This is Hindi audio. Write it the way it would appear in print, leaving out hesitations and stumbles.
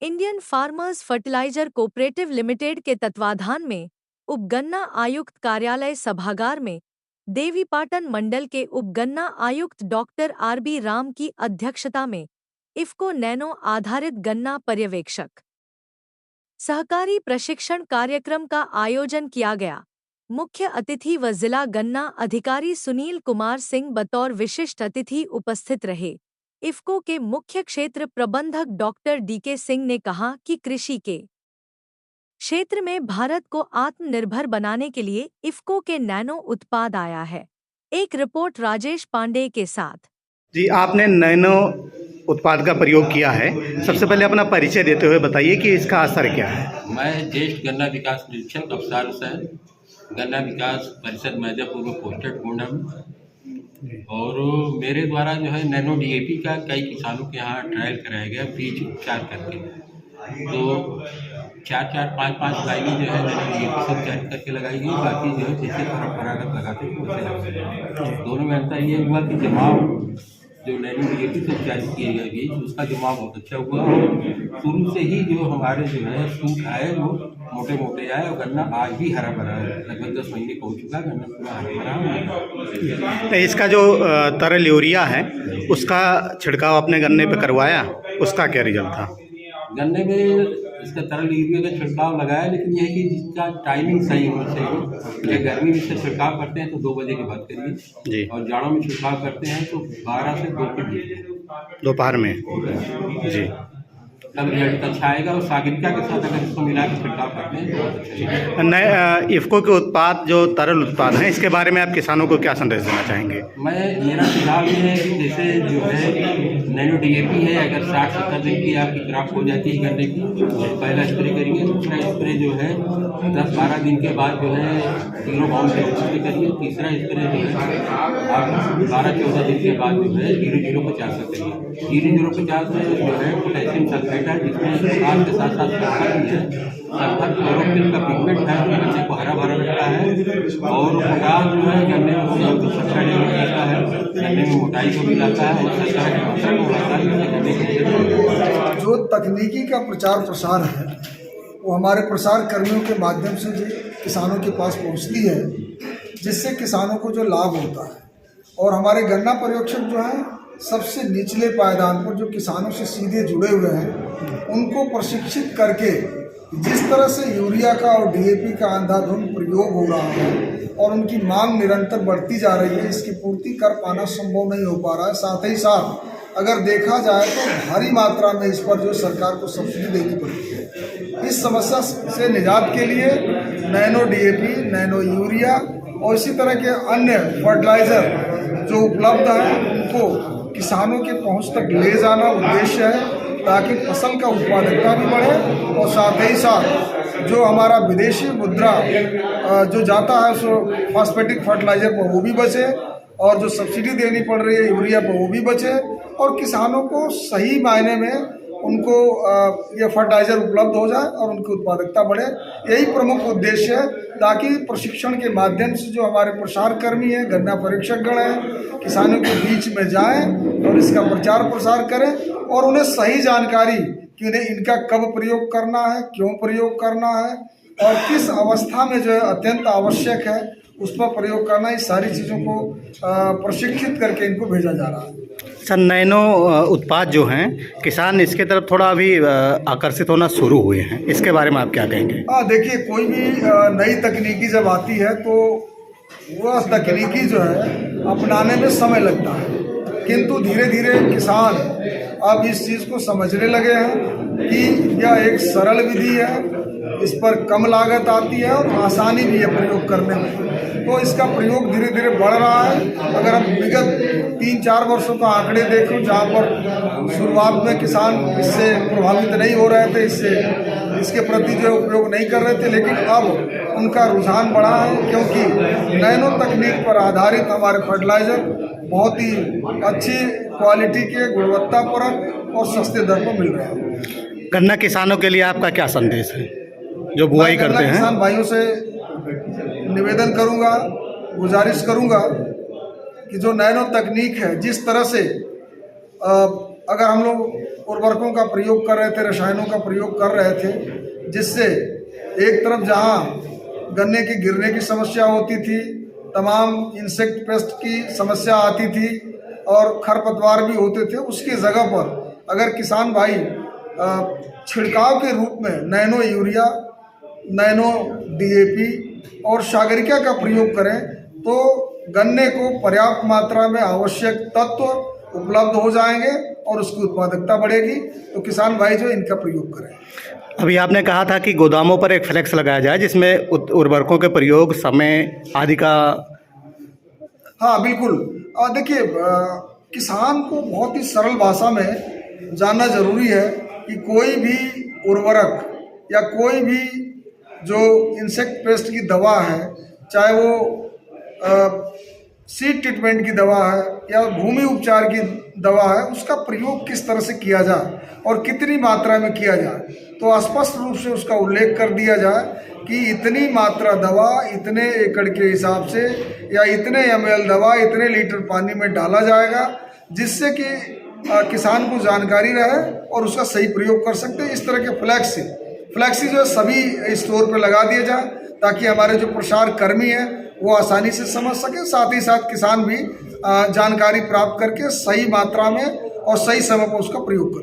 Indian Farmers Fertiliser Cooperative Limited के तत्वाधान में उपगन्ना आयुक्त कार्यालय सभागार में देवीपाटन मंडल के उपगन्ना आयुक्त डॉक्टर आरबी राम की अध्यक्षता में इफ़को नैनो आधारित गन्ना पर्यवेक्षक सहकारी प्रशिक्षण कार्यक्रम का आयोजन किया गया। मुख्य अतिथि व जिला गन्ना अधिकारी सुनील कुमार सिंह बतौर विशिष्ट अतिथि उपस्थित रहे। इफ़को के मुख्य क्षेत्र प्रबंधक डॉक्टर डीके सिंह ने कहा कि कृषि के क्षेत्र में भारत को आत्मनिर्भर बनाने के लिए इफ़को के नैनो उत्पाद आया है। एक रिपोर्ट राजेश पांडे के साथ। जी, आपने नैनो उत्पाद का प्रयोग किया है। सबसे पहले अपना परिचय देते हुए बताइए कि इसका असर क्या है। मैं ज्येष्ठ गन्ना विकास निरीक्षक अफसार हुसैन, गन्ना विकास परिषद मैजापुर में पोस्टेड हूँ। और मेरे द्वारा जो है नैनो डीएपी का कई किसानों के यहाँ ट्रायल कराया गया बीज उपचार करके। तो 4-4, 5-5 लाइनें जो है नैनो डीएपी से उपचार करके लगाई गई, बाकी जो है जैसे परंपरागत लगाते हैं वैसे लगाए। दोनों में अंतर ये हुआ कि जमाव जो नैनो डीएपी से उपचार किए गए बीज उसका जमाव बहुत अच्छा हुआ और शुरू से ही जो हमारे जो है सूख आए वो मोटे मोटे आए और गन्ना आज भी हरा भरा है। लगभग 10 महीने पहुँच चुका, गन्ना पूरा हरा भरा। तो इसका जो तरल यूरिया है उसका छिड़काव अपने गन्ने पे करवाया, उसका क्या रिजल्ट था? गन्ने में इसका तरल यूरिया का छिड़काव लगाया, लेकिन यह है कि जिसका टाइमिंग सही होना चाहिए। जब गर्मी में इसका छिड़काव करते हैं तो 2 बजे के बाद करिए जी, और जाड़ों में छिड़काव करते हैं तो 12 से 2 के बीच दोपहर में जी। तब रिजल्ट अच्छा आएगा। और सागरिका के साथ अगर इसको मिला के छिड़काव करते हैं तो बहुत अच्छा है। नए इफ़को के उत्पाद जो तरल उत्पाद हैं इसके बारे में आप किसानों को क्या संदेश देना चाहेंगे? मेरा सुझाव ये है कि जैसे जो है नैनो डीएपी है, अगर 60-70 दिन की आपकी क्रॉप हो जाती है गन्ने की तो पहला स्प्रे करिए। दूसरा स्प्रे जो है 10-12 दिन के बाद जो है 0 बाउंड से स्प्रे करिए। तीसरा स्प्रे जो है आप 12-14 दिन के बाद जो है 0-0-50 से करिए। 0-0-50 में जो है पोटेशियम सल्फेट है, जिसमें खाद के साथ साथ सल्फर भी है। सल्फर क्लोरोफिल का पिगमेंट है, गन्ने को हरा भरा रखता है। और पोटाश जो है गन्ने में रहता है, गन्ने में मोटाई को भी लाता है और शर्करा की मात्रा को बढ़ाता है, जिससे गन्ने की जो तकनीकी का प्रचार प्रसार है वो हमारे प्रसार कर्मियों के माध्यम से जो किसानों के पास पहुंचती है, जिससे किसानों को जो लाभ होता है। और हमारे गन्ना पर्यवेक्षक जो हैं सबसे निचले पायदान पर जो किसानों से सीधे जुड़े हुए हैं उनको प्रशिक्षित करके जिस तरह से यूरिया का और डीएपी का अंधाधुंध प्रयोग हो रहा है और उनकी मांग निरंतर बढ़ती जा रही है, इसकी पूर्ति कर पाना संभव नहीं हो पा रहा है। साथ ही साथ अगर देखा जाए तो भारी मात्रा में इस पर जो सरकार को सब्सिडी देनी पड़ती है। इस समस्या से निजात के लिए नैनो डीएपी, नैनो यूरिया और इसी तरह के अन्य फर्टिलाइज़र जो उपलब्ध हैं उनको किसानों के पहुंच तक ले जाना उद्देश्य है, ताकि फसल का उत्पादकता भी बढ़े और साथ ही साथ जो हमारा विदेशी मुद्रा जो जाता है सो फॉस्फेटिक फर्टिलाइज़र पर वो भी बचे और जो सब्सिडी देनी पड़ रही है यूरिया पर वो भी बचे और किसानों को सही मायने में उनको ये फर्टिलाइज़र उपलब्ध हो जाए और उनकी उत्पादकता बढ़े। यही प्रमुख उद्देश्य है, ताकि प्रशिक्षण के माध्यम से जो हमारे प्रसार कर्मी हैं, गन्ना परीक्षकगण हैं, किसानों के बीच में जाएं और इसका प्रचार प्रसार करें और उन्हें सही जानकारी कि उन्हें इनका कब प्रयोग करना है, क्यों प्रयोग करना है और किस अवस्था में जो है अत्यंत आवश्यक है उस पर प्रयोग करना, इस सारी चीज़ों को प्रशिक्षित करके इनको भेजा जा रहा है। सर, नैनो उत्पाद जो हैं किसान इसके तरफ थोड़ा अभी आकर्षित होना शुरू हुए हैं, इसके बारे में आप क्या कहेंगे? देखिए, कोई भी नई तकनीकी जब आती है तो वह तकनीकी जो है अपनाने में समय लगता है, किंतु धीरे धीरे किसान अब इस चीज़ को समझने लगे हैं कि यह एक सरल विधि है, इस पर कम लागत आती है और आसानी भी है प्रयोग करने में। तो इसका प्रयोग धीरे धीरे बढ़ रहा है। अगर हम विगत 3-4 वर्षों का आंकड़े देखें, जहाँ पर शुरुआत में किसान इससे प्रभावित नहीं हो रहे थे, इसके प्रति जो उपयोग नहीं कर रहे थे, लेकिन अब उनका रुझान बढ़ा है, क्योंकि नैनो तकनीक पर आधारित हमारे फर्टिलाइज़र बहुत ही अच्छी क्वालिटी के, गुणवत्तापरक और सस्ते दर पर मिल रहे हैं। गन्ना किसानों के लिए आपका क्या संदेश है जो बुआई करते हैं? किसान भाइयों से निवेदन करूंगा, गुजारिश करूंगा कि जो नैनो तकनीक है, जिस तरह से अगर हम लोग उर्वरकों का प्रयोग कर रहे थे, रसायनों का प्रयोग कर रहे थे, जिससे एक तरफ जहां गन्ने के गिरने की समस्या होती थी, तमाम इंसेक्ट पेस्ट की समस्या आती थी और खरपतवार भी होते थे, उसकी जगह पर अगर किसान भाई छिड़काव के रूप में नैनो यूरिया, नैनो डीएपी और सागरिका का प्रयोग करें तो गन्ने को पर्याप्त मात्रा में आवश्यक तत्व उपलब्ध हो जाएंगे और उसकी उत्पादकता बढ़ेगी। तो किसान भाई जो इनका प्रयोग करें। अभी आपने कहा था कि गोदामों पर एक फ्लेक्स लगाया जाए जिसमें उर्वरकों के प्रयोग, समय आदि का। हाँ बिल्कुल। देखिए, किसान को बहुत ही सरल भाषा में जानना जरूरी है कि कोई भी उर्वरक या कोई भी जो इंसेक्ट पेस्ट की दवा है, चाहे वो सीड ट्रीटमेंट की दवा है या भूमि उपचार की दवा है, उसका प्रयोग किस तरह से किया जाए और कितनी मात्रा में किया जाए, तो स्पष्ट रूप से उसका उल्लेख कर दिया जाए कि इतनी मात्रा दवा इतने एकड़ के हिसाब से या इतने ml दवा इतने लीटर पानी में डाला जाएगा, जिससे कि किसान को जानकारी रहे और उसका सही प्रयोग कर सकते हैं। इस तरह के फ्लैक्सी जो सभी स्टोर पर लगा दिया जाए ताकि हमारे जो प्रसार कर्मी हैं वो आसानी से समझ सके, साथ ही साथ किसान भी जानकारी प्राप्त करके सही मात्रा में और सही समय पर उसका प्रयोग करें।